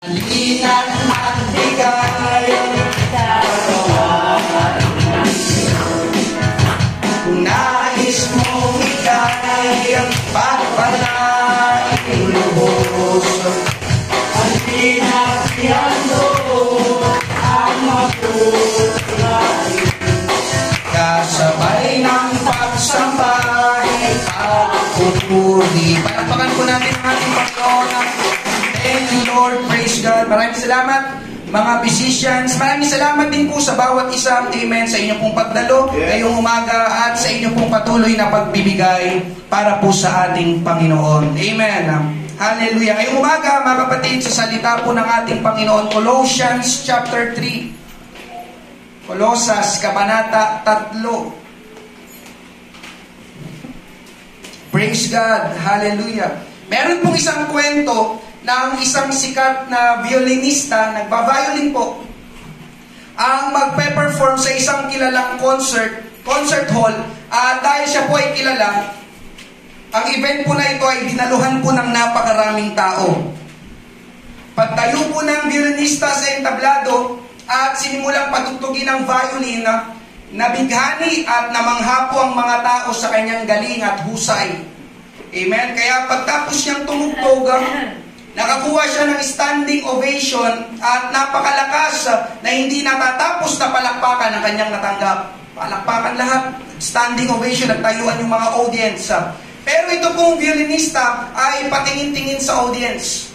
Linan at bigay kung nais mong ikay pagpalain lubos, ang pinagpiyando ang mapulay kasabay ng pagsambahay pagpupuri. Palakpakan po natin ang ating Panginoon. Thank you, Lord. Praise God. Maraming salamat, mga musicians. Maraming salamat din po sa bawat isa. Amen. Sa inyo pong pagdalo, ngayong umaga, at sa inyo pong patuloy na pagbibigay para po sa ating Panginoon. Amen. Hallelujah. Ngayong umaga, mga kapatid, sa salita po ng ating Panginoon, Colossians chapter 3. Colosas, Kabanata 3. Praise God. Hallelujah. Meron pong isang kwento ng isang sikat na violinista, nagba-violin po, ang magpe-perform sa isang kilalang concert hall, at dahil siya po ay kilala, ang event po na ito ay dinaluhan po ng napakaraming tao. Pagtayo po ng violinista sa entablado at sinimulang patugtugin ng violin, nabighani at namangha po ang mga tao sa kanyang galing at husay. Amen? Kaya pagtapos niyang tumugtog, nakakuha siya ng standing ovation at napakalakas na hindi natatapos na palakpakan ang kanyang natanggap. Palakpakan lahat, standing ovation, nagtayuan yung mga audience. Pero ito pong violinista ay patingin-tingin sa audience,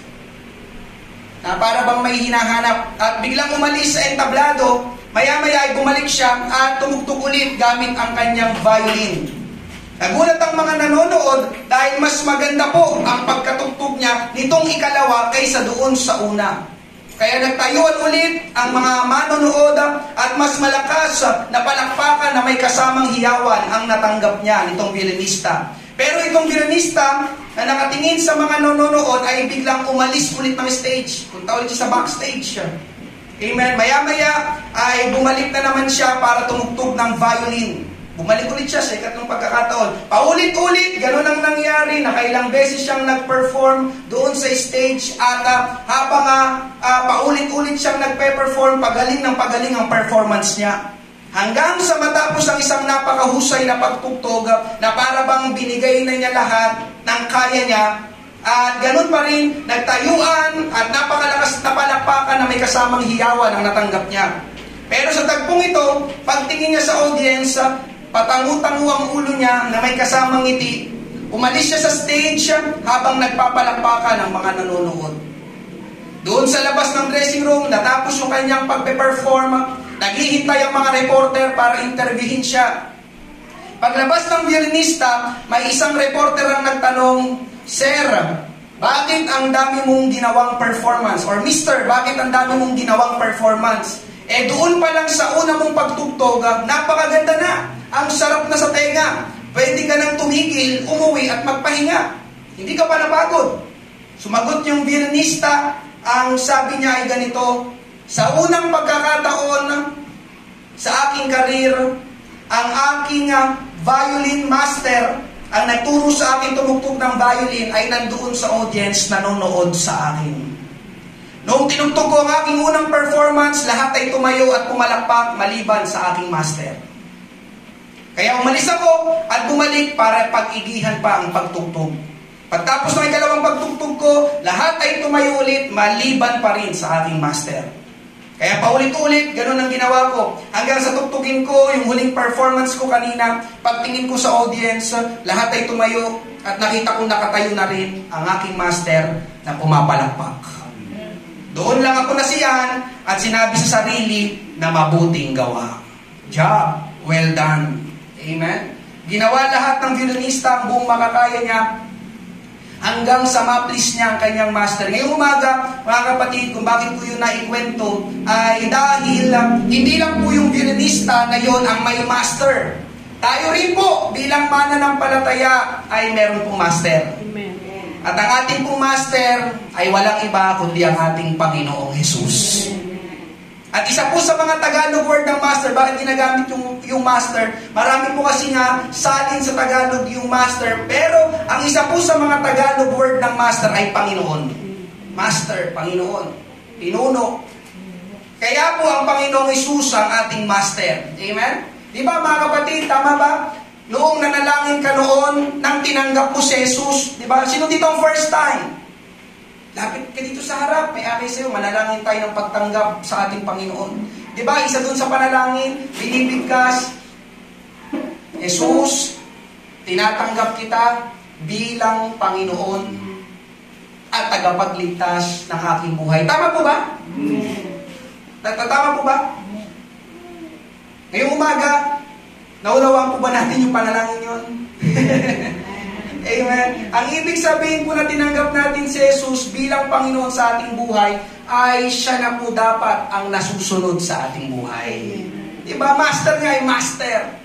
na para bang may hinahanap, at biglang umalis sa entablado. Maya-maya ay bumalik siya at tumugtog ulit gamit ang kanyang violin. Nagulat ang mga nanonood dahil mas maganda po ang pagkatugtog niya nitong ikalawa kaysa doon sa una. Kaya nagtayuan ulit ang mga manonood at mas malakas na palakpakan na may kasamang hiyawan ang natanggap niya nitong violinista. Pero itong violinista na nakatingin sa mga nanonood ay biglang umalis ulit ng stage. Punta ulit siya sa backstage. Amen. Maya-maya ay bumalik na naman siya para tumugtog ng violin. Bumalik ulit siya sa ikatlong pagkakataon. Paulit-ulit, ganun ang nangyari. Nakailang beses siyang nag-perform doon sa stage, at habang paulit-ulit siyang nag-perform, pagaling ng pagaling ang performance niya. Hanggang sa matapos ang isang napakahusay na pagtugtog na para bang binigay na niya lahat ng kaya niya, at ganun pa rin, nagtayuan at napakalakas na palakpakan na may kasamang hiyawan ang natanggap niya. Pero sa tagpong ito, pagtingin niya sa audience, patangu-tangu ang ulo niya na may kasamang ngiti. Umalis siya sa stage habang nagpapalakpakan ang mga nanonood. Doon sa labas ng dressing room, natapos yung kanyang pagpe-perform, naghihintay ang mga reporter para interviewin siya. Paglabas ng violinista, may isang reporter ang nagtanong, "Sir, bakit ang dami mong ginawang performance?" Or, "Mister, bakit ang dami mong ginawang performance?" Doon pa lang sa una mong pagtugtog, napakaganda na. Ang sarap na sa tenga. Pwede ka nang tumigil, umuwi at magpahinga. Hindi ka pa napagod. Sumagot yung violinista, ang sabi niya ay ganito, "Sa unang pagkakataon sa aking karir, ang aking violin master, ang nagturo sa akin tumugtog ng violin, ay nandoon sa audience, nanonood sa akin. Noong tinugtog ko ang aking unang performance, lahat ay tumayo at pumalakpak maliban sa aking master. Kaya umalis ako at bumalik para pag-igihan pa ang pagtugtog. Pagtapos ng ikalawang pagtugtog ko, lahat ay tumayo ulit maliban pa rin sa aking master. Kaya paulit-ulit, ganun ang ginawa ko. Hanggang sa tugtugin ko, yung huling performance ko kanina, pagtingin ko sa audience, lahat ay tumayo at nakita ko nakatayo na rin ang aking master na pumapalakpak. Doon lang ako nasiyahan at sinabi sa sarili na mabuting gawa. Job well done. Amen? Ginawa lahat ng violinista ang buong makakaya niya hanggang sa ma-please niya ang kanyang master. Ngayong umaga, mga kapatid, kung bakit ko yun naikwento, ay dahil hindi lang po yung violinista na yon ang may master. Tayo rin po, bilang mananampalataya, ay meron pong master. Amen. At ang ating pong master ay walang iba kundi ang ating Panginoong Jesus. At isa po sa mga Tagalog word ng master, bakit ginagamit yung master? Marami po kasi nga salin sa Tagalog yung master, pero ang isa po sa mga Tagalog word ng master ay Panginoon. Master, Panginoon. Pinuno. Kaya po ang Panginoong Hesus ang ating master. Amen? Di ba mga kapatid, tama ba? Noong nanalangin ka noon, nang tinanggap mo si Jesus, di ba? Sino dito ang first time? Lapit ka dito sa harap, may akay sa'yo, manalangin tayo ng pagtanggap sa ating Panginoon. Di ba? Isa dun sa panalangin, binibigkas, Jesus, tinatanggap kita bilang Panginoon at tagapagligtas ng aking buhay. Tama po ba? Tama po ba? Ngayong umaga, naunawaan po ba natin yung panalangin yun? Amen. Ang ibig sabihin po na tinanggap natin si Jesus bilang Panginoon sa ating buhay, ay siya na po dapat ang nasusunod sa ating buhay. Diba? Master nga ay master.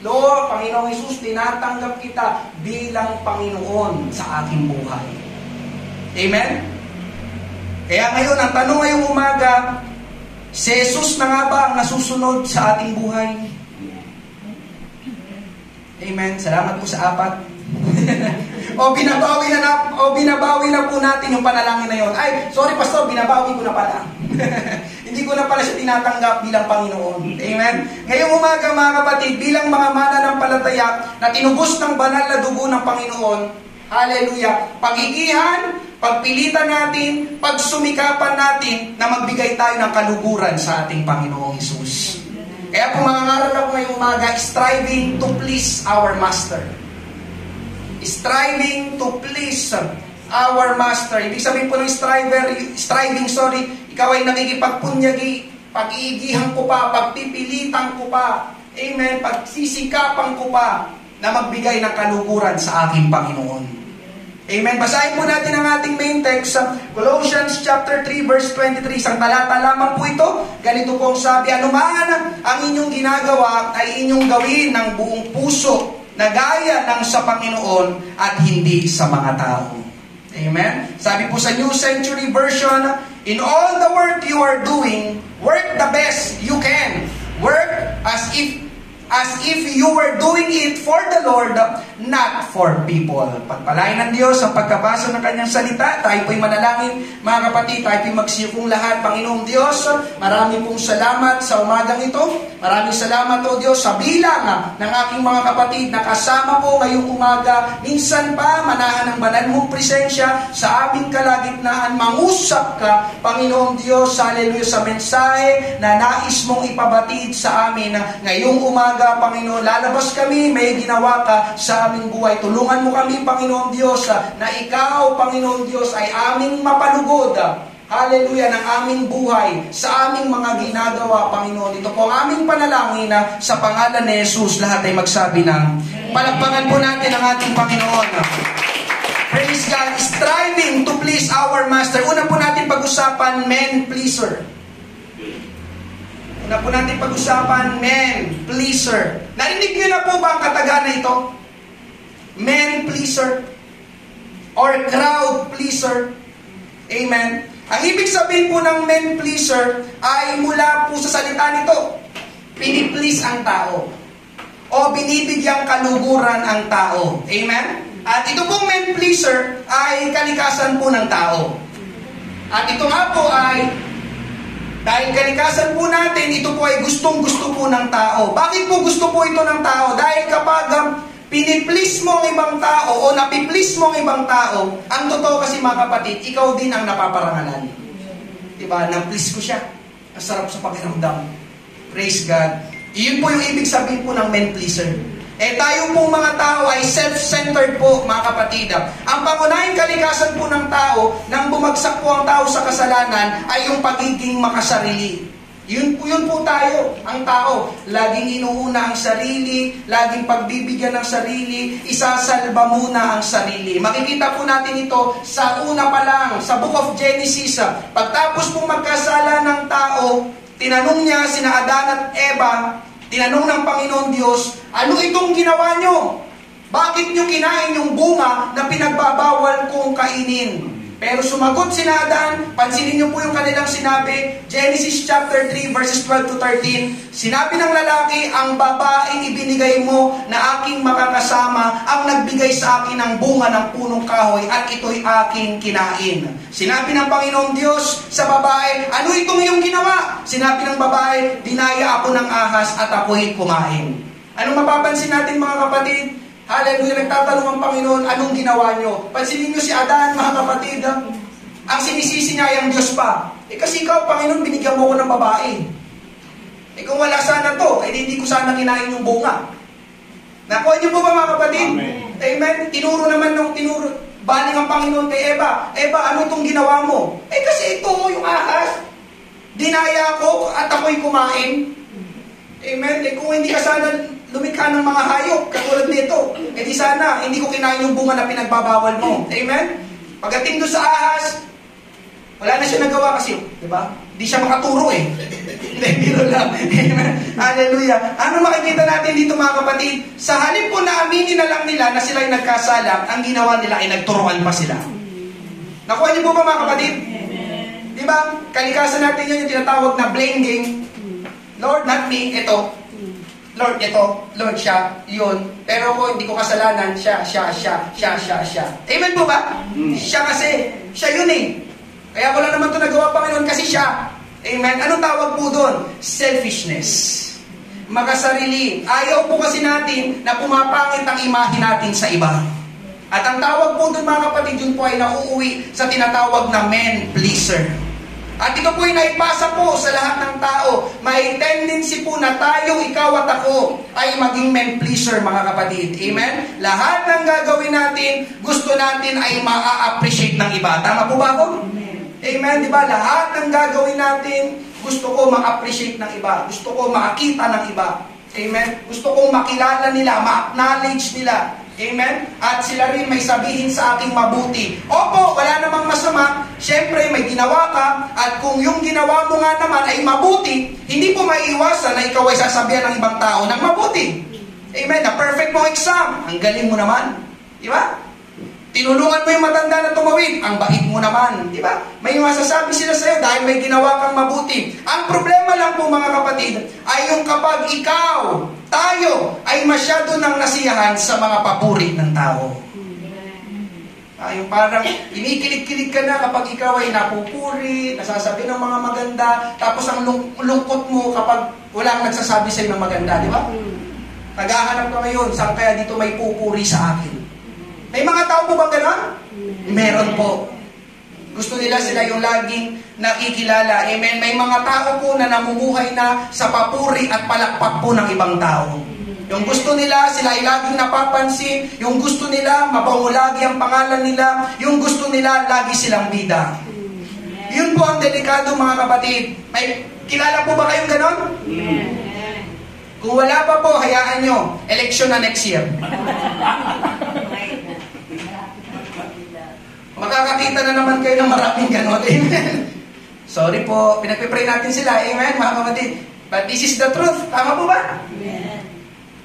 Lord, Panginoong Jesus, tinatanggap kita bilang Panginoon sa aking buhay. Amen? Kaya ngayon, ang tanong ngayong umaga, si Jesus na nga ba ang nasusunod sa ating buhay? Amen. Salamat po sa apat. binabawi na po natin yung panalangin na yon. Ay, sorry pastor, binabawi ko na pala. Hindi ko na pala siya tinatanggap bilang Panginoon. Amen. Ngayong umaga mga kapatid, bilang mga mananampalataya na tinubos ng banal na dugo ng Panginoon, hallelujah, pagigihan, pagpilitan natin, pagsumikapan natin na magbigay tayo ng kaluguran sa ating Panginoong Hesus. Kaya po mga ngaral ako ngayong umaga, striving to please our Master. Striving to please our Master. Ibig sabihin po ng striving, ikaw ay nakikipagpunyagi, pag-iigihan ko pa, pagpipilitan ko pa, amen, pagsisikapan ko pa na magbigay ng kaluguran sa aking Panginoon. Amen. Basahin po natin ang ating main text sa Colossians chapter 3 verse 23. Isang talata lamang po ito. Ganito pong sabi, anuman ang inyong ginagawa ay inyong gawin ng buong puso na gaya ng sa Panginoon at hindi sa mga tao. Amen. Sabi po sa New Century Version, in all the work you are doing, work the best you can. Work as if you were doing it for the Lord, not for people. Pagpalain ng Diyos ang pagkabasa ng kanyang salita. Tayo po'y manalangin, mga kapatid. Tayo po'y magsiyukong lahat. Panginoong Diyos, marami pong salamat sa umagang ito. Maraming salamat o Diyos sa bilang ng aking mga kapatid na kasama po ngayong umaga. Minsan pa, manahan ng banal mong presensya sa aming kalagitnaan. Mangusap ka, Panginoong Diyos, hallelujah, sa mensahe na nais mong ipabatid sa amin ngayong umaga. Panginoon, lalabas kami, may ginawa ka sa aming buhay. Tulungan mo kami, Panginoon Diyos, na ikaw, Panginoon Diyos, ay aming mapalugod. Hallelujah, ng aming buhay, sa aming mga ginagawa, Panginoon. Ito po ang aming panalangin na sa pangalan ni Jesus, lahat ay magsabi ng palakpakan po natin ang ating Panginoon. Praise God, striving to please our Master. Una po natin pag-usapan, men pleaser. Una po natin pag-usapan, men pleaser. Narinig niyo na po ba ang katagaan na ito? Men pleaser or crowd pleaser. Amen. Ang ibig sabihin po ng men pleaser ay mula po sa salita nito. Piniplease ang tao o binibigyang kaluguran ang tao. Amen. At ito pong men pleaser ay kalikasan po ng tao. At ito nga po ay dahil kalikasan po natin, ito po ay gustong-gusto po ng tao. Bakit po gusto po ito ng tao? Dahil kapag piniplease mo ang ibang tao o napiplease mo ang ibang tao, ang totoo kasi mga kapatid, ikaw din ang napaparangalan. Diba? Na-please ko siya. Ang sarap sa pakiramdam. Praise God. Iyon po yung ibig sabihin po ng men pleaser. Tayo pong mga tao ay self-centered po, mga kapatid. Ang pangunahing kalikasan po ng tao, nang bumagsak po ang tao sa kasalanan, ay yung pagiging makasarili. Yun po tayo, ang tao. Laging inuuna ang sarili, laging pagbibigyan ng sarili, isasalba muna ang sarili. Makikita po natin ito sa una pa lang, sa Book of Genesis. Pagtapos po magkasala ng tao, tinanong niya sina Adan at Eva, tinanong ng Panginoon Diyos, ano itong ginawa nyo? Bakit nyo kinain yung bunga na pinagbabawal kong kainin? Pero sumagot si Adan, pansinin niyo po yung kanilang sinabi, Genesis chapter 3 verses 12 to 13, sinabi ng lalaki, ang babaeng ibinigay mo na aking makakasama, ang nagbigay sa akin ng bunga ng punong kahoy at ito'y aking kinain. Sinabi ng Panginoong Diyos sa babae, ano itong iyong ginawa? Sinabi ng babae, dinaya ako ng ahas at ako'y kumain. Anong mapapansin natin mga kapatid? Hallelujah, nagtatanong ang Panginoon, anong ginawa nyo? Pansinin nyo si Adan, mga kapatid, ha? Ang sinisisi niya ay ang Diyos pa. Kasi ikaw, Panginoon, binigyan mo ko ng babae. Kung wala sana to, hindi ko sana kinain yung bunga. Nakuha niyo po ba mga kapatid? Amen. Tinuro naman nung baling ang Panginoon kay Eva. Eva, ano itong ginawa mo? Kasi ito, yung ahas. Dinaya ko at ako'y kumain. Amen. Kung hindi ka sana lumikha ng mga hayop, katulad nito, di sana, hindi ko kinain yung bunga na pinagbabawal mo. Amen? Pagdating doon sa ahas, wala na siya nagawa kasi, di ba? Hindi siya makaturo Biro lang. Amen? Hallelujah. Ano makikita natin dito mga kapatid? Sa halip po na aminin na lang nila na sila ay nagkasala, ang ginawa nila ay nagturuan pa sila. Nakuha niyo po ba mga kapatid? Di ba? Kalikasan natin yan yung tinatawag na blame game. Lord, not me, ito. Lord, ito, Lord, siya, yun. Pero ako, hindi ko kasalanan, siya. Amen po ba? Siya kasi, siya yun Kaya wala naman ito nagawa, Panginoon, kasi siya. Amen? Anong tawag po doon? Selfishness. Makasarili. Ayaw po kasi natin na pumapangit ang imahe natin sa iba. At ang tawag po doon, mga kapatid, yun po ay nauuwi sa tinatawag na men pleaser. At ito po ay naipasa po sa lahat ng tao. May tendency po na tayo, ikaw at ako, ay maging men pleaser, mga kapatid. Amen? Lahat ng gagawin natin, gusto natin ay ma-appreciate ng iba. Tama po ba ako? Amen? Diba? Lahat ng gagawin natin, gusto ko ma-appreciate ng iba. Gusto ko makita ng iba. Amen? Gusto kong makilala nila, ma-acknowledge nila. Amen? At sila rin may sabihin sa aking mabuti. Opo, wala namang masama. Siyempre, may ginawa ka. At kung yung ginawa mo nga naman ay mabuti, hindi po maiiwasan na ikaw ay sasabihan ng ibang tao ng mabuti. Amen? Na perfect mo exam. Ang galing mo naman. Di ba? Tinulungan mo yung matanda na tumawid. Ang bait mo naman. Di ba? May masasabi sila sa'yo dahil may ginawa kang mabuti. Ang problema lang po mga kapatid ay yung kapag ikaw, tayo, ay masyado nang nasiyahan sa mga papuri ng tao. Yung parang inikilig-kilig ka na kapag ikaw ay napupuri, nasasabi ng mga maganda, tapos ang lungkot mo kapag walang nagsasabi sa'yo ng maganda. Di ba? Naghahanap ka ngayon, saan kaya dito may pupuri sa akin? May mga tao po bang gano'n? Meron po. Gusto nila sila yung laging nakikilala. Amen. May mga tao po na namumuhay na sa papuri at palakpak po ng ibang tao. Yung gusto nila, sila ay laging napapansin. Yung gusto nila, mabango lagi ang pangalan nila. Yung gusto nila, lagi silang bida. Yun po ang delikado mga kapatid. May kilala po ba kayong gano'n? Kung wala pa po, hayaan nyo. Election na next year. Makakakita na naman kayo ng maraming gano'n. Amen. Sorry po, pinagpipray natin sila. Amen, mga kapatid. But this is the truth. Tama po ba? Amen.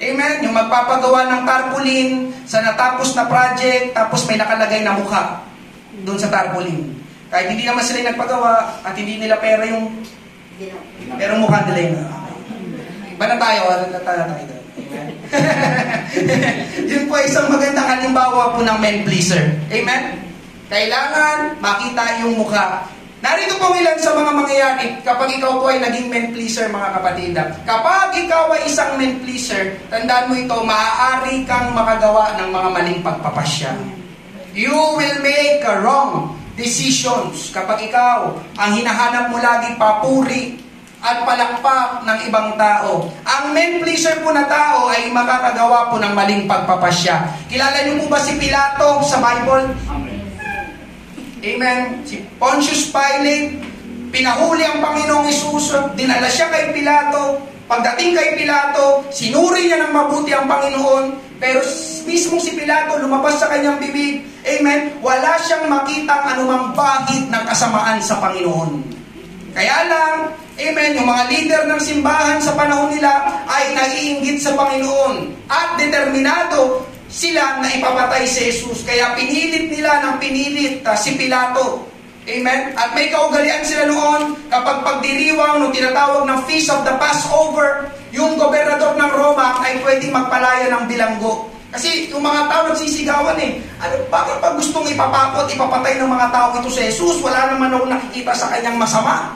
Amen. Yung magpapagawa ng tarpaulin sa natapos na project, tapos may nakalagay na mukha doon sa tarpaulin. Kahit hindi naman sila nagpagawa at hindi nila pera yung pero mukha nila yun. Ba na tayo? Ano na tayo doon? Amen. Yun po isang magandang halimbawa po ng men pleaser. Amen. Kailangan makita yung mukha. Narito po ilan sa mga mangyayari kapag ikaw po ay naging men pleaser, mga kapatid. Kapag ikaw ay isang men pleaser, tandaan mo ito, maaari kang makagawa ng mga maling pagpapasya. You will make wrong decisions kapag ikaw ang hinahanap mo lagi papuri at palakpak ng ibang tao. Ang men pleaser po na tao ay makakagawa po ng maling pagpapasya. Kilala niyo po ba si Pilato sa Bible? Amen. Si Pontius Pilate, pinahuli ang Panginoong Hesus, dinala siya kay Pilato. Pagdating kay Pilato, sinuri niya ng mabuti ang Panginoon, pero mismo si Pilato lumabas sa kanyang bibig. Amen. Wala siyang makitang anumang bahid ng kasamaan sa Panginoon. Kaya lang, amen, yung mga leader ng simbahan sa panahon nila ay naiinggit sa Panginoon at determinado sila na ipapatay si Jesus. Kaya pinilit nila ng pinilit si Pilato. Amen? At may kaugalian sila noon kapag pagdiriwang nung tinatawag ng Feast of the Passover, yung gobernador ng Roma ay pwedeng magpalaya ng bilanggo. Kasi yung mga tao nagsisigawan bakit pag gustong ipapakot, ipapatay ng mga tao ito si Jesus, wala naman ako nakikita sa kanyang masama.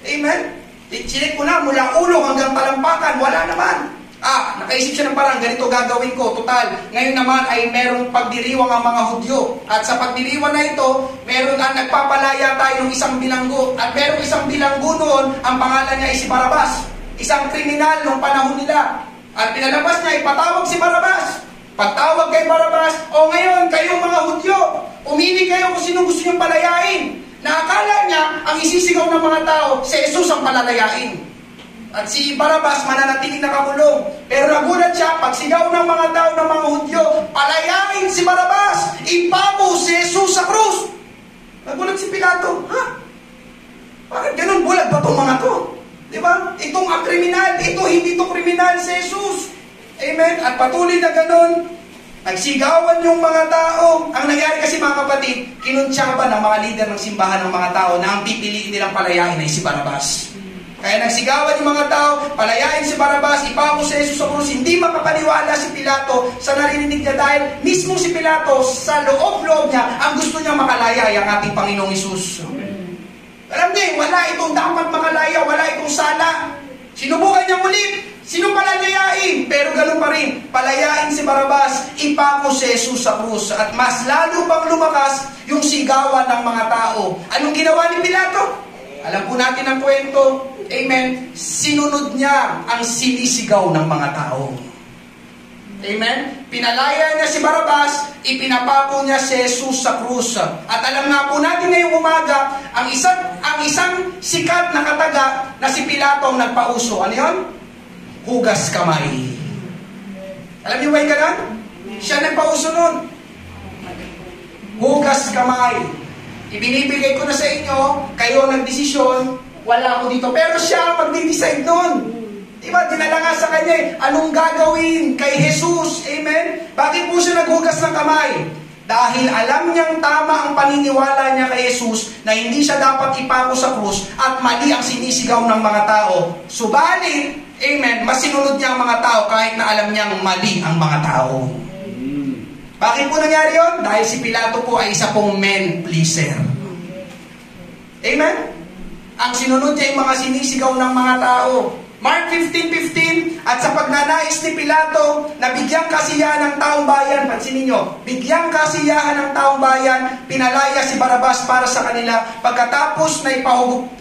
Amen? Sinik ko na mula ulo hanggang talampakan, wala naman. Nakaisip siya ng parang ganito gagawin ko. Total, ngayon naman ay merong pagdiriwang ang mga Hudyo. At sa pagdiriwang na ito, meron nagpapalaya tayo ng isang bilanggo. At merong isang bilanggo noon, ang pangalan niya ay si Barabas. Isang kriminal noong panahon nila. At pinalabas niya, ipatawag si Barabas. Pagtawag kay Barabas, ngayon, kayong mga Hudyo, umili kayo kung sino gusto niyong palayain. Nakakala niya, ang isisigaw ng mga tao, si Jesus ang palalayain. At si Barabas mananatiling nakakulong. Pero nagulat siya, pagsigaw ng mga tao ng mga Hudyo, palayain si Barabas, ipako si Jesus sa krus. Nagulat si Pilato, bakit ganun bulag ba itong mga to? Diba? Itong kriminal, hindi to kriminal si Jesus. Amen? At patuloy na ganun, nagsigawan yung mga tao. Ang nangyari kasi mga kapatid, kinuntsaban ng mga leader ng simbahan ng mga tao na ang pipiliin nilang palayain ay si Barabas. Kaya nagsigawan yung mga tao, palayain si Barabas, ipako si Jesus sa krus. Hindi makapaniwala si Pilato sa narinig niya dahil mismo si Pilato sa loob-loob niya, ang gusto niya makalaya ay ang ating Panginoong Jesus. Alam niyo, wala itong dapat makalaya, wala itong sala. Sinubukan niya ulit, sino palalayain? Pero ganun pa rin, palayain si Barabas, ipako si Jesus sa krus. At mas lalo pang lumakas yung sigawan ng mga tao. Anong ginawa ni Pilato? Alam po natin ang kwento. Amen? Sinunod niya ang sinisigaw ng mga tao. Amen? Pinalaya niya si Barabas, ipinapako niya si Jesus sa krus. At alam nga po natin ngayong umaga, ang isang sikat na kataga na si Pilato ang nagpauso. Ano yun? Hugas kamay. Alam niyo ba yung ganun? Siya nagpauso nun. Hugas kamay. Ibinibigay ko na sa inyo, kayo nagdesisyon, wala ako dito. Pero siya ang magdi-decide nun. Diba? Dinala nga sa kanya, anong gagawin kay Jesus? Amen? Bakit po siya naghugas ng kamay? Dahil alam niyang tama ang paniniwala niya kay Jesus na hindi siya dapat ipako sa krus at mali ang sinisigaw ng mga tao. Subalit, amen, masinunod niya ang mga tao kahit na alam niyang mali ang mga tao. Bakit po nangyari yun? Dahil si Pilato po ay isa pong men pleaser. Amen? Ang sinunod niya yung mga sinisigaw ng mga tao. Mark 15:15, at sa pagnanais ni Pilato na bigyang kasiyahan ng taong bayan, pansinin nyo, bigyang kasiyahan ng taong bayan, pinalaya si Barabas para sa kanila. Pagkatapos na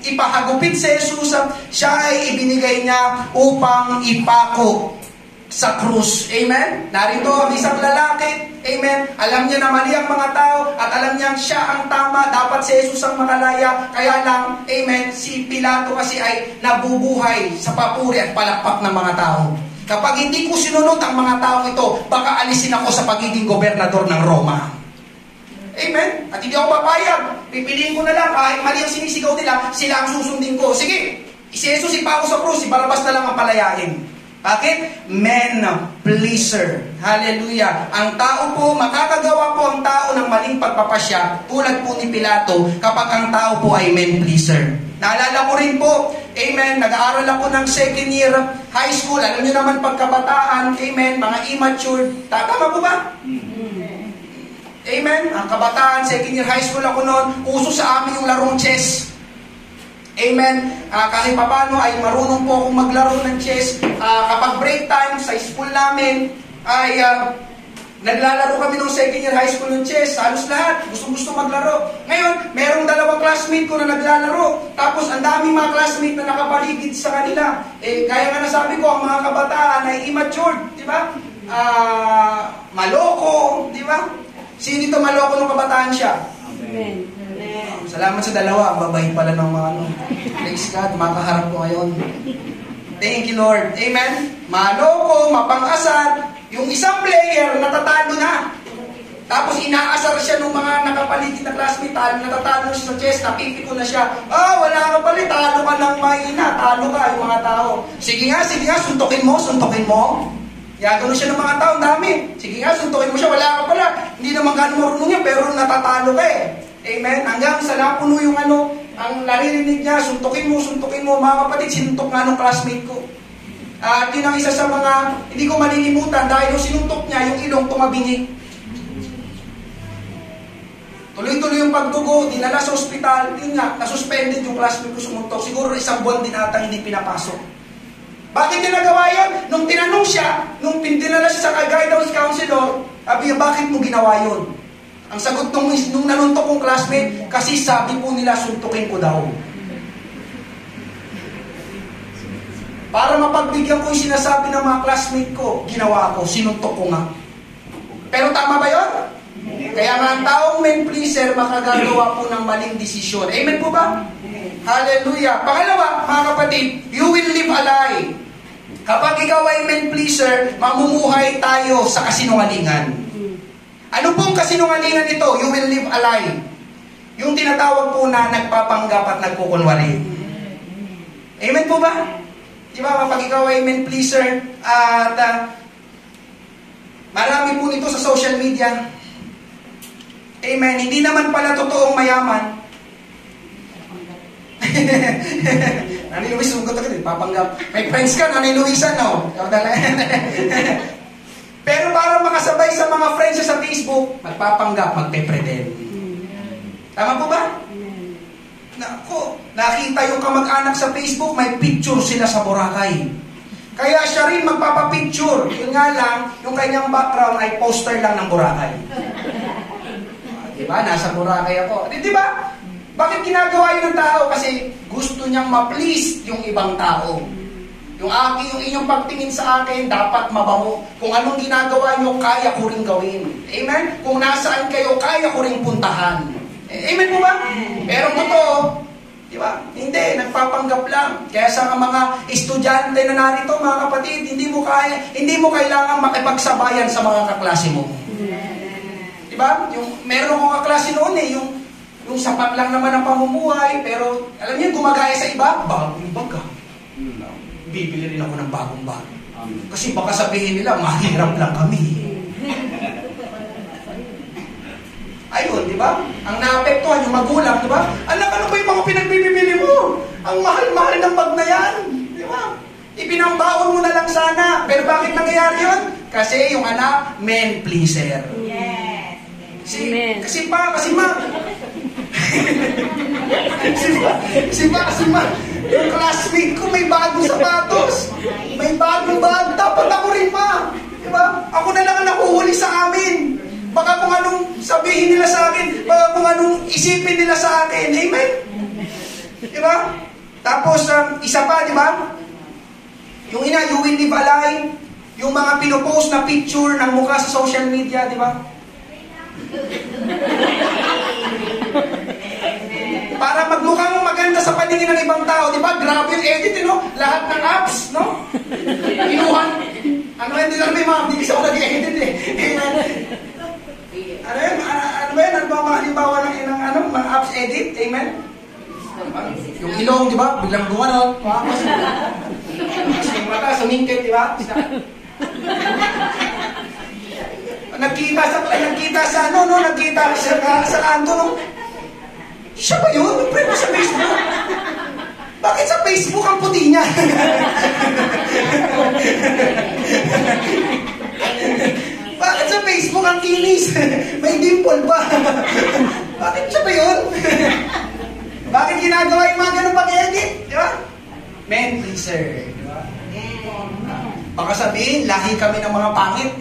ipahagupit si Jesus, siya ay ibinigay niya upang ipako sa krus. Amen? Narito ang isang lalaki. Amen? Alam niya na mali ang mga tao at alam niya siya ang tama. Dapat si Jesus ang makalaya. Kaya lang, amen, si Pilato kasi ay nabubuhay sa papuri at palakpak ng mga tao. Kapag hindi ko sinunod ang mga taong ito, baka alisin ako sa pagiging gobernador ng Roma. Amen? At hindi ako papayag. Pipiliin ko na lang, kahit mali ang sinisigaw nila, sila ang susundin ko. Sige, si Jesus ipako sa krus, si Barabas na lang ang palayain. Bakit? Men pleaser. Hallelujah. Ang tao po, makakagawa po ang tao ng maling pagpapasya, tulad po ni Pilato, kapag ang tao po ay men pleaser. Naalala ko rin po, amen, nag-aaral ako ng second year high school. Alam niyo naman pagkabataan, amen, mga immature. Tama po ba? Amen. Ang kabataan, second year high school ako noon, uso sa amin yung larong chess. Amen. Kahit papano ay marunong po akong maglaro ng chess. Kapag break time sa school namin, ay naglalaro kami ng second year high school ng chess. Halos lahat, gusto maglaro. Ngayon, merong dalawang classmate ko na naglalaro. Tapos, ang daming mga classmate na nakapaligid sa kanila. Kaya nga nasabi ko, ang mga kabataan ay immature. Di ba? Maloko. Di ba? Sino dito maloko ng kabataan siya? Amen. Salamat sa dalawa. Ang babae pala ng mga praise God, makaharap ko ngayon. Thank you, Lord. Amen? Maloko, mapang-asar. Yung isang player, natatalo na. Tapos inaasar siya ng mga nakapaligid na classmate. Natatalo siya sa chess, napipiko na siya. Wala ka pala, talo ka ng mahina. Talo ka, yung mga tao. Sige nga, suntukin mo. Gagano siya ng mga tao, dami. Sige nga, suntukin mo siya, wala ka pala. Hindi naman gano'ng marunong yan, pero natatalo ka eh. Amen? Hanggang sa napuno yung ang naririnig niya, suntukin mo. Mga kapatid, sinuntok nga nung classmate ko. At yun ang isa sa mga, hindi ko malilimutan, dahil yung sinuntok niya, yung ilong tumabingi. Tuloy-tuloy yung pagdugo, dinala sa ospital, yun nga, nasuspended yung classmate ko sumuntok. Siguro 1 buwan din ata hindi pinapasok. Bakit niya nagawa yun? Nung tinanong siya, nung dinala siya sa guidance counselor, sabi niya, bakit mo ginawa yun? Ang sagot nung nanuntok kong classmate, kasi sabi po nila, suntukin ko daw. Para mapagbigyan ko yung sinasabi ng mga classmate ko, ginawa ko, sinuntok ko nga. Pero tama ba yun? Kaya nga ang taong men pleaser makagagawa po ng maling desisyon. Amen po ba? Hallelujah. Pangalawa, mga kapatid, you will live a lie. Kapag ikaw ay men pleaser, mamumuhay tayo sa kasinungalingan. Ano pong kasinungalingan ito? You will live a lie. Yung tinatawag po na nagpapanggap at nagkukunwari. Amen po ba? Di ba, kapag ikaw ay men pleaser, at marami po nito sa social media. Amen. Hindi naman pala totoong mayaman. Nanay Luis, sugot ako din, papanggap. May friends ka, Nanay Luisa, no? Pero para makasabay sa mga friends sa Facebook, magpapanggap, magpe-pretend. Tama po ba? Nako, nakita yung kamag-anak sa Facebook, may picture sila sa Boracay. Kaya siya rin magpapapicture. Yun nga lang, yung kanyang background ay poster lang ng Boracay. Diba? Nasa Boracay ako. Diba? Bakit ginagawa yun ng tao? Kasi gusto niyang ma-please yung ibang tao. Yung inyong pagtingin sa akin, dapat mabango. Kung anong ginagawa niyo, kaya ko rin gawin. Amen? Kung nasaan kayo, kaya ko rin puntahan. Amen po ba? Pero totoo, diba? Hindi, nagpapanggap lang. Kaya sa mga estudyante na narito, mga kapatid, hindi mo kailangan makipagsabayan sa mga kaklase mo. Diba? Meron akong kaklase noon eh, yung sapat lang naman ang pamumuhay, pero alam niyo, gumagaya sa iba, bagong baga. Bibili rin ako ng bagong baga. Kasi baka sabihin nila, mahirap lang kami. Ayun, di ba? Ang naapektuhan yung magulang, di ba? Anak, ano ba yung mga pinagbibili mo? Ang mahal-mahal ng bag na yan. Di ba? Ipinambaon mo na lang sana. Pero bakit nangyayari yun? Kasi yung anak, men pleaser. Yes. Kasi ma. Yung classmate ko may bagong sapatos. May bagong bag. Dapat ako rin, ma. Diba? Ako na lang ang nakuhuli sa amin. Baka kung anong sabihin nila sa akin, baka kung anong isipin nila sa akin. Amen? Diba? Tapos, isa pa, diba? Yung ina, you will live a lie. Yung mga pinopost na picture ng mukha sa social media, diba? Para magmukhang maganda sa paningin ng ibang tao, di ba? Grabe yung edit, no? Lahat ng apps, no? Inuhan. Hindi lang may mga, hindi kasi ako nag-edit eh. Ano yun? Ano ba yun? Ano ba mga halimbawa ng mga apps edit? Amen? Yung ilong, di ba? Biglang gumano. Yung mata, sumingkit, di ba? Nagkita sa kanto, no? Siya ba yun? Pre mo sa Facebook? Bakit sa Facebook ang puti niya? Bakit sa Facebook ang kinis? May dimple pa. Bakit siya ba yun? Bakit ginagawa yung mga ganun pag-edit? Di ba? Men pleaser. Di ba? Baka sabihin, lahi kami ng mga pangit.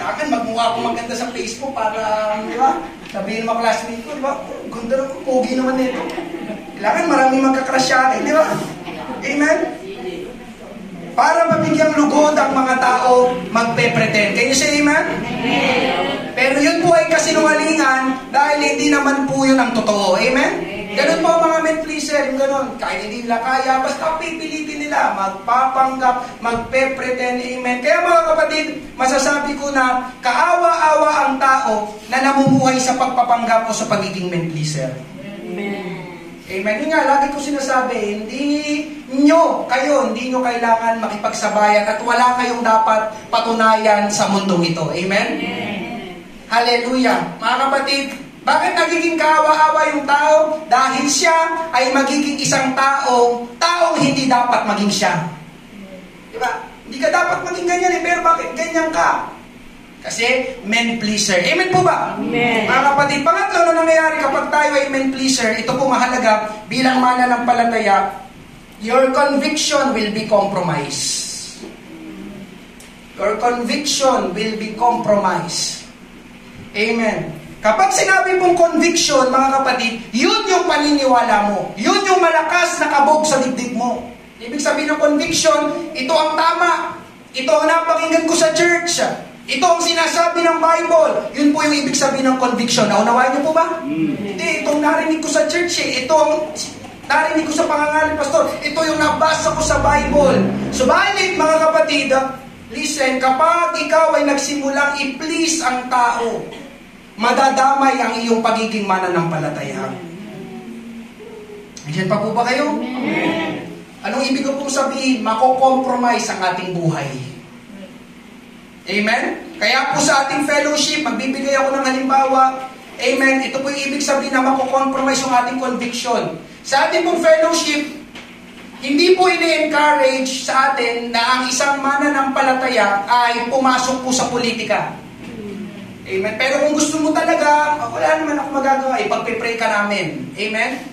Akin, magmukha akong maganda sa Facebook para, di ba? Sabihin mga classmate ko, di ba? Oh, ganda na, pogi naman nito. Kailangan maraming magkakrush sa akin, di ba? Amen? Para mabigyang lugod ang mga tao, magpe-pretend. Can you say amen? Amen. Pero yun po ay kasinungalingan dahil hindi naman po yun ang totoo. Amen? Ganun po mga men pleaser, yung ganun. Kahit hindi nila kaya, basta pipilitin nila, magpapanggap, magpe-pretend, amen. Kaya mga kapatid, masasabi ko na kaawa-awa ang tao na namumuhay sa pagpapanggap o sa pagiging men pleaser. Amen. Amen. Yun nga, lagi ko sinasabi, hindi nyo kailangan makipagsabayan at wala kayong dapat patunayan sa mundong ito. Amen? Hallelujah. Mga kapatid, bakit nagiging kaawa-awa yung tao? Dahil siya ay magiging isang taong hindi dapat maging siya. Diba? Hindi ka dapat maging ganyan pero bakit ganyan ka? Kasi men pleaser. Amen po ba? Amen. Mga kapatid, pangatlo na nangyayari kapag tayo ay men pleaser, ito po mahalaga bilang mananampalataya, your conviction will be compromised. Your conviction will be compromised. Amen. Kapag sinabi mong conviction, mga kapatid, yun yung paniniwala mo. Yun yung malakas na kabog sa dibdib mo. Ibig sabihin ng conviction, ito ang tama. Ito ang napakinggan ko sa church. Ito ang sinasabi ng Bible. Yun po yung ibig sabihin ng conviction. Naunawain niyo po ba? Hindi, itong narinig ko sa church Ito ang narinig ko sa pangangalan, pastor. Ito yung nabasa ko sa Bible. Subalit, mga kapatid, listen, kapag ikaw ay nagsimulang i-please ang tao, madadamay ang iyong pagiging mananampalataya. Nandiyan pa po ba kayo? Anong ibig ko pong sabihin? Mako-compromise ang ating buhay. Amen? Kaya po sa ating fellowship, magbibigay ako ng halimbawa. Amen? Ito po yung ibig sabihin na mako-compromise yung ating conviction. Sa ating pong fellowship, hindi po ini-encourage sa atin na ang isang mananampalataya ay pumasok po sa politika. Amen? Pero kung gusto mo talaga, wala naman ako magagawa. Ipagpipray ka namin. Amen?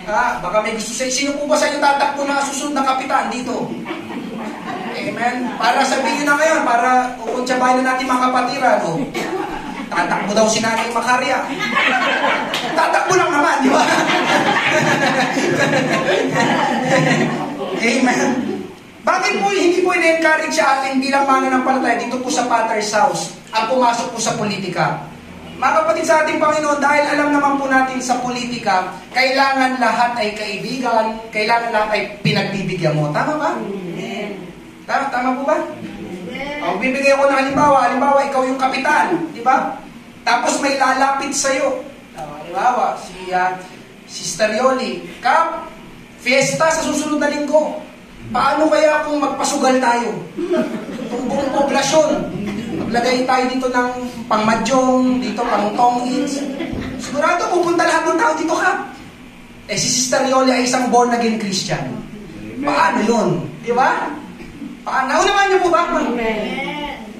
Baka may gusto sino po ba sa inyo tatakbo na susunod na kapitan dito? Amen? Para sabihin na ngayon, para kukuntsabahin na natin mga kapatiran. Tatakbo daw si Nanay Macarya. Tatakbo lang naman, di ba? Amen? Bakit po hindi po in-encourage sa atin bilang mananampalataya dito po sa Potter's House ang pumasok po sa politika? Mga kapatid sa ating Panginoon, dahil alam naman po natin sa politika, kailangan lahat ay kaibigan, kailangan lahat ay pinagbibigyan mo. Tama ba? Tama po ba? Bibigay ako ng halimbawa, ikaw yung kapitan, di ba? Tapos may lalapit sa'yo. Halimbawa, si Sister Yoli, Kap, fiesta sa susunod na linggo. Paano kaya kung magpasugal tayo? Itong buong poblasyon. Maglagay tayo dito ng pangmadyong, dito pang tong-ins. Sigurado, pupunta lahat ng tao dito, Kap. Si Sister Yoli ay isang born-again Christian. Paano yun? Di ba? Naunaman niyo po ba?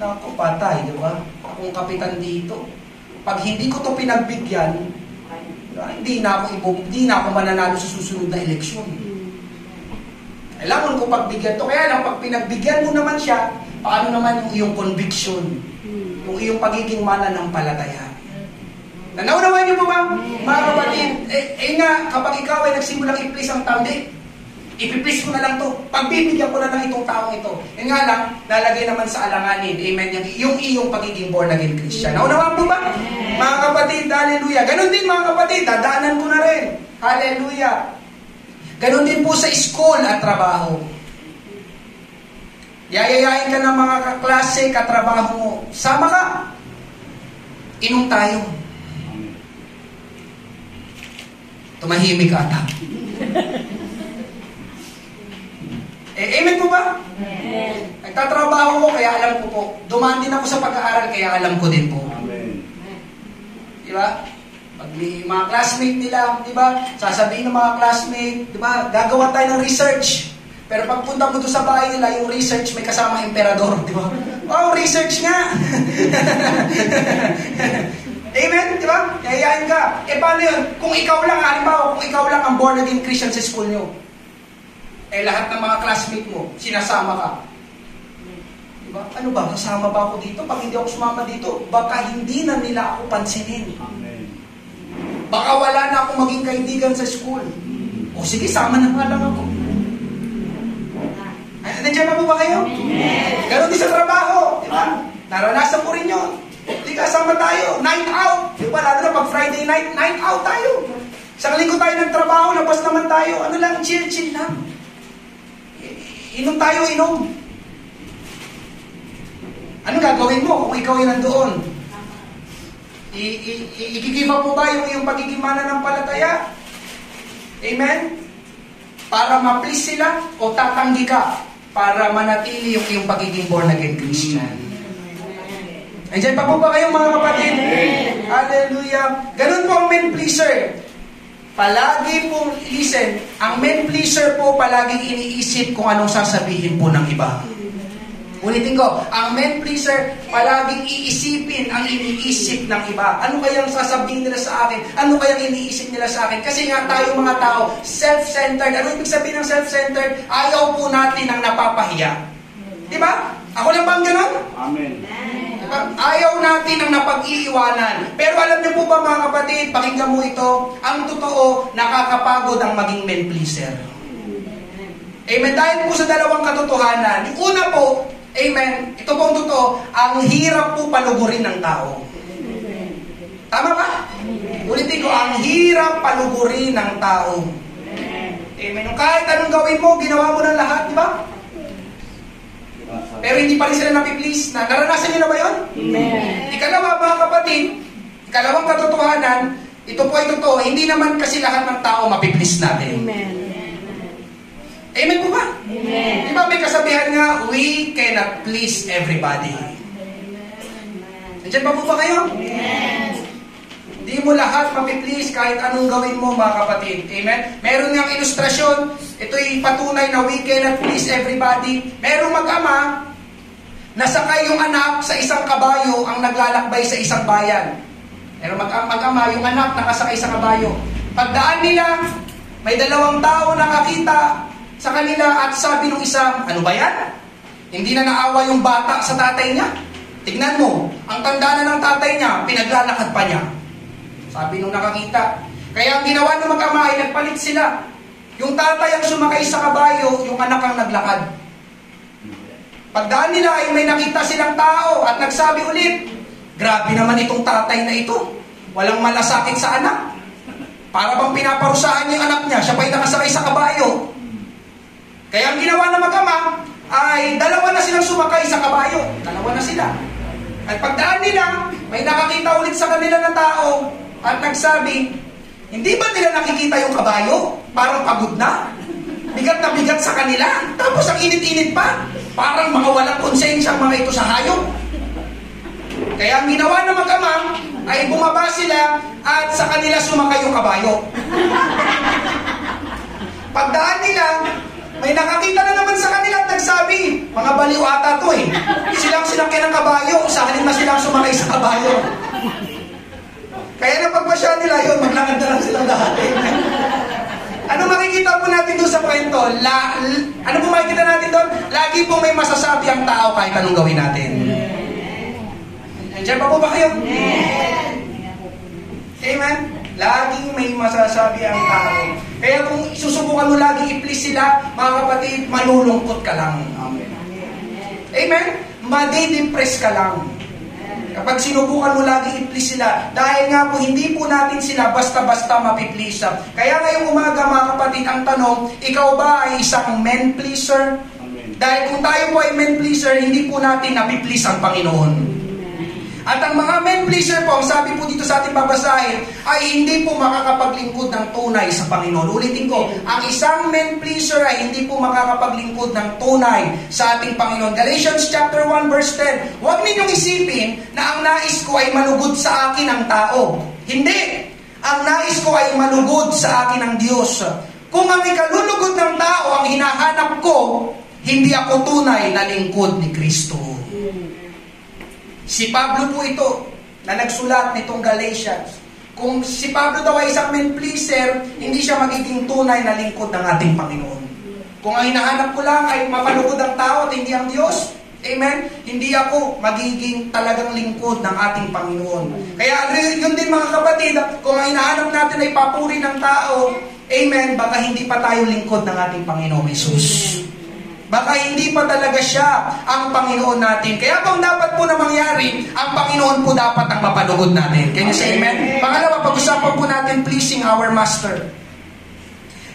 Naku, patay, di ba? Akong kapitan dito. Pag hindi ko to pinagbigyan, hindi na ako mananalo sa susunod na eleksyon. Kailangan ko pagbigyan to. Kaya lang, pag pinagbigyan mo naman siya, paano naman yung iyong conviction? Yung iyong pagiging mananampalataya? Naunaman niyo po ba? Mga kapatid, nga, kapag ikaw ay nagsimulang i-please ang tao, ipiplease ko na lang to. Pagbibigyan ko na lang itong taong ito. Yan nga lang, nalagay naman sa alanganin. Amen. Yung iyong pagiging born-again Christian. Naunawan po ba? Mga kapatid, hallelujah. Ganon din mga kapatid, dadaanan ko na rin. Hallelujah. Ganon din po sa school at trabaho. Yayayain ka ng mga kaklase, katrabaho mo. Sama ka. Inom tayo. Tumahimik ka ata. Amen po ba? Amen. Nagtatrabaho ko, kaya alam ko po. Dumaan din ako sa pag-aaral, kaya alam ko din po. Amen. Diba? Pag may mga classmate nila, diba? Sasabihin ng mga classmate, diba? Gagawa tayo ng research. Pero pagpunta mo doon sa bahay nila, yung research may kasama emperador, diba? Wow, research nga! Amen? Diba? Yayain ka. Paano yun? Kung ikaw lang, halimbawa, kung ikaw lang ang born-again Christian sa school nyo, lahat ng mga classmate mo, sinasama ka. Diba? Ano ba? Kasama ba ako dito? Pag hindi ako sumama dito, baka hindi na nila ako pansinin. Amen. Baka wala na akong maging kaibigan sa school. O sige, sama na nga lang ako. Nandiyan na po ba kayo? Ganon din sa trabaho. Diba? Naranasan ko rin yun. Hindi kasama tayo. Night out. Diba? Lalo na pag Friday night, night out tayo. Isang linggo tayo ng trabaho, labas naman tayo. Ano lang, chill lang. Inom tayo, inom. Ano gagawin mo kung ikaw ay nandoon? I-give up mo ba yung pagiging mananampalataya? Amen? Para ma-please sila o tatanggi ka para manatili yung iyong pagiging born again Christian. Nandiyan pa po ba kayong mga kapatid? Hallelujah. Ganun po ang men pleaser. Palagi pong, listen, ang men pleaser po palaging iniisip kung anong sasabihin po ng iba. Ulitin ko, ang men pleaser palaging iisipin ang iniisip ng iba. Ano kayang sasabihin nila sa akin? Ano kayang iniisip nila sa akin? Kasi nga tayo mga tao, self-centered. Ano ibig sabihin ng self-centered? Ayaw po natin ang napapahiya. Diba? Ako lang bang ganun? Amen. Diba? Ayaw natin ang napag-iiwanan. Pero alam niyo po ba mga kapatid, pakinggan mo ito, ang totoo, nakakapagod ang maging men pleaser. Amen. Dahil po sa dalawang katotohanan. Yung una po, amen, ito po ang totoo, ang hirap po palugurin ng tao. Tama ba? Ulitin ko, ang hirap palugurin ng tao. Amen. Kahit anong gawin mo, ginawa mo ng lahat, di ba? Pero hindi pa rin sila napiplease. Naranasan niyo na ba yun? Amen. Ikalawa, mga kapatid, ikalawang katotohanan, ito po ay totoo, hindi naman kasi lahat ng tao mapiplease natin. Amen. Amen po ba? Amen. Di ba may kasabihan nga, we cannot please everybody. Nandiyan pa po ba kayo? Amen. Hindi mo lahat mapiplease kahit anong gawin mo mga kapatid. Amen? Meron ngang ilustrasyon, ito'y patunay na we cannot please everybody. Merong mag-ama, nasakay yung anak sa isang kabayo ang naglalakbay sa isang bayan. Merong mag-ama, yung anak nakasakay sa kabayo. Pagdaan nila, may dalawang tao nakakita sa kanila at sabi ng isa, ano ba yan? Hindi na naawa yung bata sa tatay niya. Tignan mo, ang tanda na ng tatay niya, pinaglalakad pa niya. Sabi nung nakakita. Kaya ang ginawa ng mag-ama ay nagpalit sila. Yung tatay ang sumakay sa kabayo, yung anak ang naglakad. Pagdaan nila ay may nakita silang tao at nagsabi ulit, grabe naman itong tatay na ito. Walang malasakit sa anak. Para bang pinaparusahan niya yung anak niya, siya pa'y nakasakay sa kabayo. Kaya ang ginawa ng mag-ama ay dalawa na silang sumakay sa kabayo. Dalawa na sila. At pagdaan nila, may nakakita ulit sa kanila na tao at nagsabi, hindi ba nila nakikita yung kabayo? Parang pagod na. Bigat na bigat sa kanila. Tapos ang init-init pa. Parang mga walang konsensya mga ito sa hayop. Kaya ang ginawa ng mag-ama ay bumaba sila at sa kanila sumakay yung kabayo. Pagdaan nila, may nakakita na naman sa kanila at nagsabi, mga baliw ata to eh. Silang sinakyan ng kabayo, sa kanila na silang sumakay sa kabayo. Kaya napagpasya nila yun, maglakad na lang silang lahat. Ano makikita po natin doon sa kwento? Ano po makikita natin doon? Lagi po may masasabi ang tao kahit anong gawin natin. Nandiyan pa po ba kayo? Amen? Laging may masasabi ang tao. Kaya kung susubukan mo lagi i-please sila, mga kapatid, malulungkot ka lang. Amen? Madidepress ka lang. Kapag sinubukan mo lagi i-please sila, dahil nga po hindi po natin sila basta-basta mapiplease. Kaya ngayong umaga mga kapatid, ang tanong, ikaw ba ay isang men pleaser? Amen. Dahil kung tayo po ay men pleaser, hindi po natin napiplease ang Panginoon. At ang mga men pleaser po, ang sabi po dito sa ating babasahin, ay hindi po makakapaglingkod ng tunay sa Panginoon. Ulitin ko, ang isang men pleaser ay hindi po makakapaglingkod ng tunay sa ating Panginoon. Galatians chapter 1 verse 10, huwag ninyong isipin na ang nais ko ay malugod sa akin ang tao. Hindi! Ang nais ko ay malugod sa akin ang Diyos. Kung ang ikalulugod ng tao ang hinahanap ko, hindi ako tunay na lingkod ni Kristo. Si Pablo po ito, na nagsulat nitong Galatians. Kung si Pablo daw ay isang men pleaser, hindi siya magiging tunay na lingkod ng ating Panginoon. Kung ang hinahanap ko lang ay mapalugod ang tao at hindi ang Diyos, amen, hindi ako magiging talagang lingkod ng ating Panginoon. Kaya yun din mga kapatid, kung ang hinahanap natin ay papuri ng tao, amen, baka hindi pa tayo lingkod ng ating Panginoong Jesus. Baka hindi pa talaga siya ang Panginoon natin. Kaya kung dapat po na mangyari, ang Panginoon po dapat ang mapalugod natin. Can you say amen? Pangalawa, pag-usapan po natin pleasing our Master.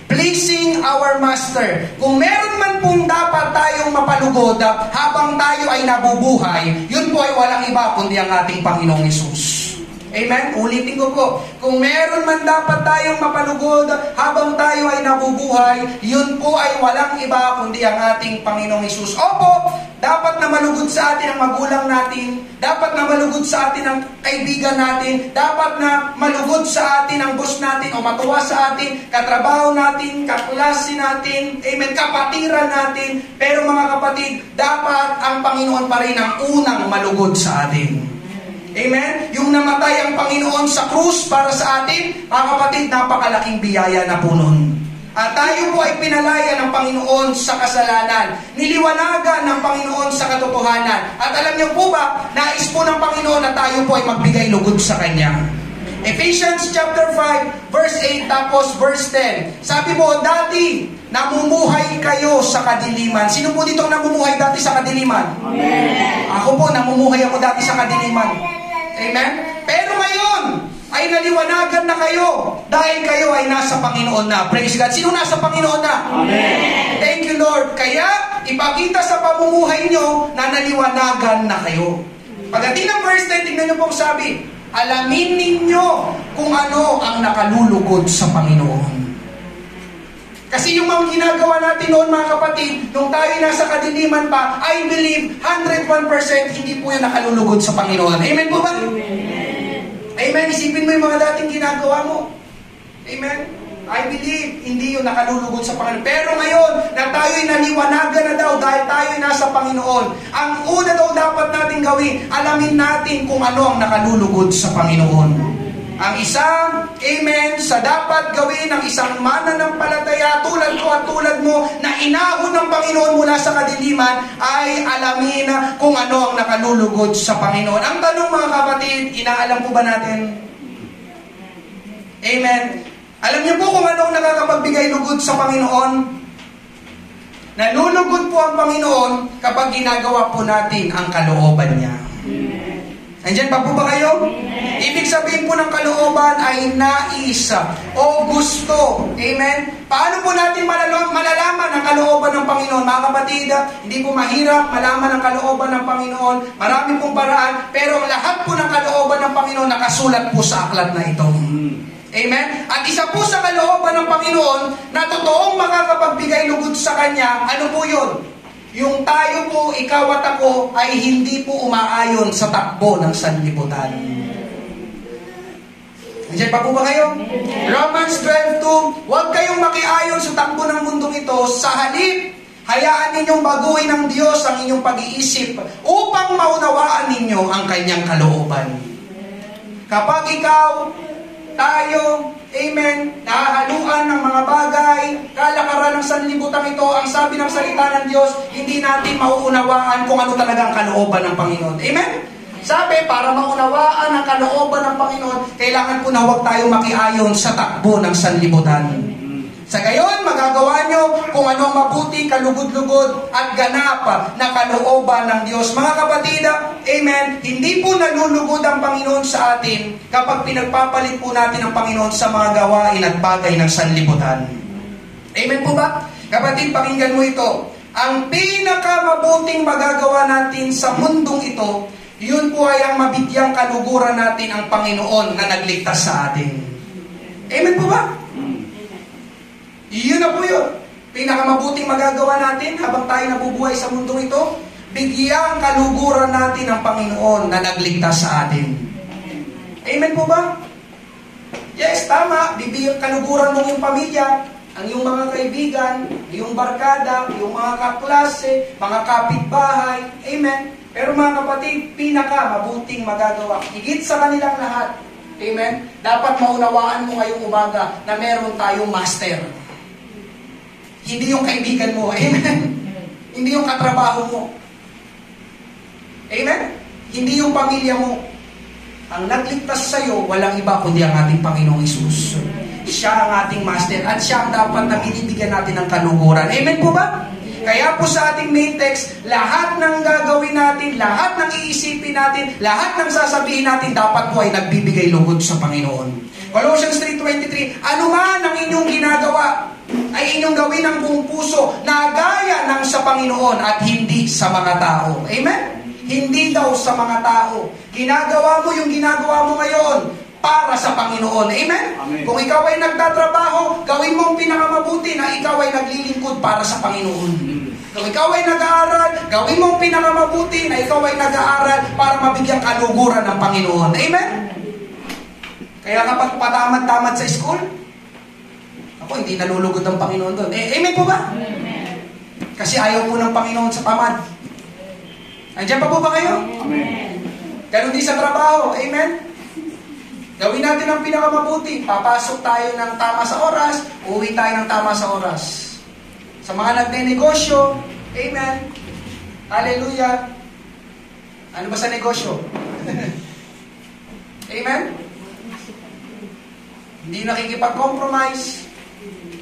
Pleasing our Master. Kung meron man pong dapat tayong mapalugod habang tayo ay nabubuhay, yun po ay walang iba kundi ang ating Panginoong Jesus. Amen? Ulitin ko po, kung meron man dapat tayong mapalugod habang tayo ay nabubuhay, yun po ay walang iba kundi ang ating Panginoong Hesus. Opo, dapat na malugod sa atin ang magulang natin, dapat na malugod sa atin ang kaibigan natin, dapat na malugod sa atin ang boss natin o matuwa sa atin, katrabaho natin, kaklase natin, amen, kapatiran natin. Pero mga kapatid, dapat ang Panginoon pa rin ang unang malugod sa atin. Amen? Yung namatay ang Panginoon sa krus para sa atin, mga kapatid, napakalaking biyaya na po nun. At tayo po ay pinalaya ng Panginoon sa kasalanan. Niliwanagan ng Panginoon sa katotohanan. At alam niyo po ba, nais po ng Panginoon na tayo po ay magbigay lugod sa Kanya. Ephesians chapter 5, verse 8, tapos verse 10. Sabi mo, dati, namumuhay kayo sa kadiliman. Sino po ditong namumuhay dati sa kadiliman? Amen. Ako po, namumuhay ako dati sa kadiliman. Amen? Pero ngayon, ay naliwanagan na kayo dahil kayo ay nasa Panginoon na. Praise God. Sino nasa Panginoon na? Amen. Thank you, Lord. Kaya, ipakita sa pamumuhay nyo na naliwanagan na kayo. Pagdating ng verse 10, tingnan nyo pong sabi, alamin ninyo kung ano ang nakalulugod sa Panginoon. Kasi yung mga ginagawa natin noon, mga kapatid, nung tayo nasa kadiliman pa, I believe 101% hindi po yan nakalulugod sa Panginoon. Amen po ba? Amen. Amen. Isipin mo yung mga dating ginagawa mo. Amen. I believe hindi yun nakalulugod sa Panginoon. Pero ngayon, na tayo'y naliwanagan na daw dahil tayo'y nasa Panginoon, ang una daw dapat natin gawin, alamin natin kung ano ang nakalulugod sa Panginoon. Ang isang, amen, sa dapat gawin ng isang mananampalataya tulad ko at tulad mo na inahon ng Panginoon mula sa kadiliman ay alamin kung ano ang nakalulugod sa Panginoon. Ang tanong mga kapatid, inaalam po ba natin? Amen. Alam niyo po kung ano ang nakakapagbigay lugod sa Panginoon? Nalulugod po ang Panginoon kapag ginagawa po natin ang kalooban niya. Nandiyan pa po ba kayo? Ibig sabihin po ng kalooban ay nais o gusto. Amen? Paano po natin malalaman ang kalooban ng Panginoon? Mga kapatid, hindi po mahirap malaman ang kalooban ng Panginoon. Marami pong paraan. Pero lahat po ng kalooban ng Panginoon nakasulat po sa aklat na ito. Amen? At isa po sa kalooban ng Panginoon na totoong makakapagbigay lugod sa Kanya, ano po yun? Yung tayo po, ikaw at ako, ay hindi po umaayon sa takbo ng sanlibutan. Nandiyan pa po ba kayo? Romans 12:2, huwag kayong makiayon sa takbo ng mundong ito, sa halip, hayaan ninyong baguhin ng Diyos ang inyong pag-iisip upang maunawaan ninyo ang Kanyang kalooban. Kapag ikaw, tayo, amen, nahahaluan ng mga bagay, kalakaran ng sanlibutan ito, ang sabi ng salita ng Diyos, hindi natin mauunawaan kung ano talagang kalooban ng Panginoon. Amen? Sabi, para maunawaan ang kalooban ng Panginoon, kailangan po na huwag tayo makiayon sa takbo ng sanlibutan. Sa gayon, magagawa nyo kung anong mabuti, kalugod-lugod at ganap na kalooban ng Diyos. Mga kapatid, amen, hindi po nalulugod ang Panginoon sa atin kapag pinagpapalit po natin ang Panginoon sa mga gawain at bagay ng sanlibutan. Amen po ba? Kapatid, pakinggan mo ito. Ang pinakamabuting magagawa natin sa mundong ito, yun po ay ang mabigyang kaluguran natin ang Panginoon na nagligtas sa atin. Amen po ba? Iyon na po yun. Pinakamabuting magagawa natin habang tayo nabubuhay sa mundong ito, bigyang kaluguran natin ang Panginoon na nagligtas sa atin. Amen po ba? Yes, tama. Bigyang kaluguran mo yung pamilya, ang iyong mga kaibigan, iyong barkada, iyong mga kaklase, mga kapitbahay. Amen. Pero mga kapatid, pinakamabuting magagawa, higit sa kanilang lahat, amen, dapat maunawaan mo ngayong umaga na meron tayong master. Hindi yung kaibigan mo. Amen? Hindi yung katrabaho mo. Amen? Hindi yung pamilya mo. Ang nagligtas sa'yo, walang iba kundi ang ating Panginoong Hesus. Siya ang ating master at siya ang dapat na binibigyan natin ng kaluguran. Amen po ba? Kaya po sa ating main text, lahat ng gagawin natin, lahat ng iisipin natin, lahat ng sasabihin natin, dapat po ay nagbibigay lugod sa Panginoon. Colossians 3:23, ano man ang inyong ginagawa, ay inyong gawin ng buong puso na gaya ng sa Panginoon at hindi sa mga tao. Amen? hindi daw sa mga tao. Ginagawa mo yung ginagawa mo ngayon para sa Panginoon. Amen? Amen. Kung ikaw ay nagtatrabaho, gawin mo ang pinakamabuti na ikaw ay naglilingkod para sa Panginoon. Kung ikaw ay nag-aaral, gawin mo ang pinakamabuti na ikaw ay nag-aaral para mabigyan kaluguran ng Panginoon. Amen? Kaya kapag patamad-tamad sa school, ako hindi nalulugod ng Panginoon doon. Amen po ba? Amen. Kasi ayaw po ng Panginoon sa tamad. Andiyan pa po ba kayo? Amen. Ganun din sa trabaho. Amen? Gawin natin ang pinakamabuti. Papasok tayo ng tama sa oras, uuwi tayo ng tama sa oras. Sa mga nagne-negosyo, amen. Hallelujah. Ano ba sa negosyo? Amen? Hindi nakikipag-compromise.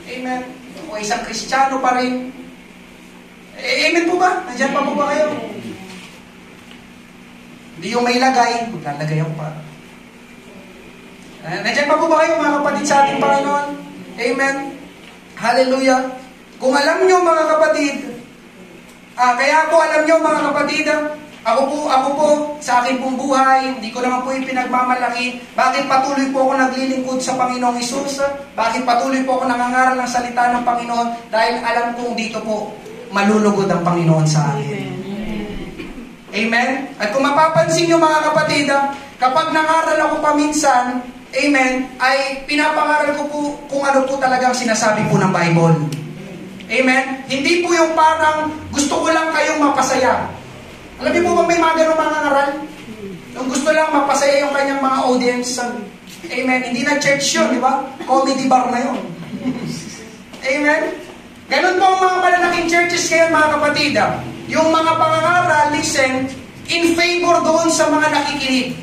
Amen. O isang Kristiyano pa rin. Amen po ba? Nandiyan pa po ba kayo? Hindi yung may lagay, maglalagay ako pa. Nandiyan pa po ba kayo mga kapatid sa ating Panginoon? Amen. Hallelujah. Kung alam nyo mga kapatid, kaya po alam nyo mga kapatid, ako po sa akin pong buhay, hindi ko naman po ipinagmamalaki. Bakit patuloy po ako naglilingkod sa Panginoong Hesus? Bakit patuloy po ako nangangaral ng salita ng Panginoon? Dahil alam kong dito po, malulugod ang Panginoon sa akin. Amen? At kung mapapansin nyo mga kapatid, kapag nangaral ako paminsan, amen, ay pinapangaral ko po kung ano po talagang sinasabi po ng Bible. Amen? Hindi po yung parang gusto ko lang kayong mapasaya. Alam niyo po ba may mga ganong mga ngaral? Yung gusto lang mapasaya yung kanyang mga audience. Amen? Hindi na church yun, di ba? Comedy bar na yun. Amen? Ganon po ang mga malalaking churches ngayon mga kapatid. Yung mga pangangaral, listen, in favor doon sa mga nakikinig.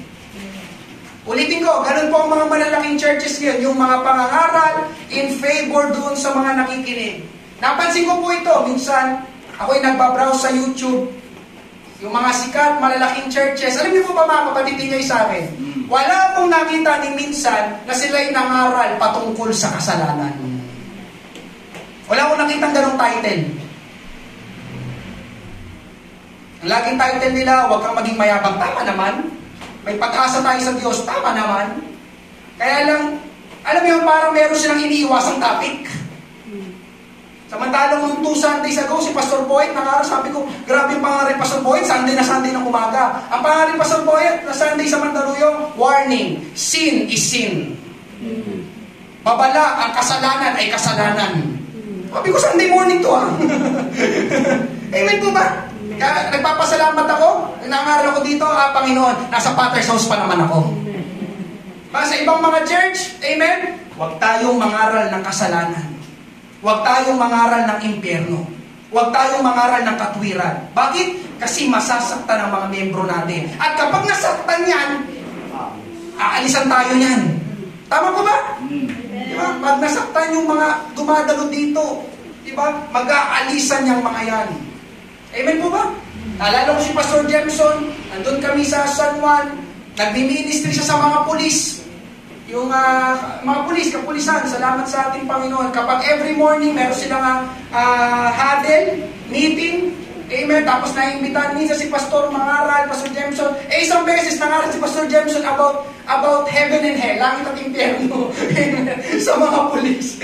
Ulitin ko, ganun po ang mga malalaking churches ngayon, yung mga pangangaral, in favor doon sa mga nakikinig. Napansin ko po ito, minsan, ako'y nagbabrowse sa YouTube, yung mga sikat, malalaking churches. Alam niyo po ba mga kapatid niyo sa akin? Wala pong nakita ni minsan na sila'y nangaral patungkol sa kasalanan. Wala akong nakitang ganong title. Ang laging title nila, huwag kang maging mayabang. Tama naman. May pag-asa tayo sa Diyos. Tama naman. Kaya lang, alam mo parang meron silang iniiwasang topic. Samantalang nung 2 Sundays ago, si Pastor Boyd, sabi ko, grabe yung pangalan Pastor Boyd, Sunday ng umaga. Ang pangalan Pastor Boyd, na Sunday sa Mandaluyong, warning, sin is sin. Babala, ang kasalanan ay kasalanan. Sabi ko, Sunday morning to Amen po ba? Kaya nagpapasalamat ako, nangaral ako dito, Panginoon, nasa Potter's house pa naman ako. Sa ibang mga church, amen, huwag tayong mangaral ng kasalanan. Huwag tayong mangaral ng impyerno. Huwag tayong mangaral ng katwiran. Bakit? Kasi masasaktan ang mga membro natin. At kapag nasaktan yan, aalisan tayo yan. Tama po ba? Diba? Pag nasaktan yung mga dumadalo dito, diba? Mag-aalisan yung mga yan. Amen po ba? Naalala ko si Pastor Jemson, nandun kami sa San Juan, nagbi-ministry siya sa mga pulis. Yung mga pulis, kapulisan, salamat sa ating Panginoon. Kapag every morning, meron silang huddle, meeting, amen, tapos naimbitahan minsan si Pastor mangaral, Pastor Jemson. Isang beses nangaral si Pastor Jemson about heaven and hell, langit at impyerno, sa mga pulis.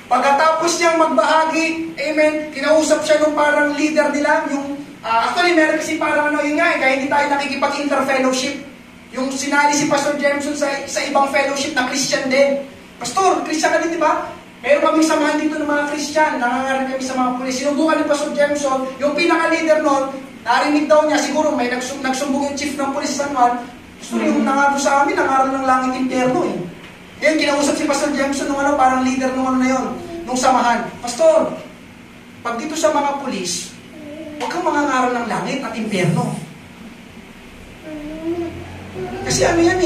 Pagkatapos niyang magbahagi, amen, kinausap siya nung parang leader nila, yung, actually meron kasi parang yun nga, kaya hindi tayo nakikipag-interfellowship. Yung sinali si Pastor Jemson sa ibang fellowship na Christian din. Pastor, Christian ka din, di ba? Meron kami samahan dito ng mga Christian, nangangaral kami sa mga pulis. Sinubukan ni Pastor Jemson, yung pinaka-leader nun, narinig daw niya, siguro may nagsumbong yung chief ng pulis sa San Juan. Pastor, yung nangaral sa amin, nangaral ng langit impyerno eh. Ngayon, kinausap si Pastor Jemson nung parang leader nung na yun, nung samahan. Pastor, pag dito sa mga pulis, huwag kang mangangaral ng langit at impyerno. Kasi ano yan eh,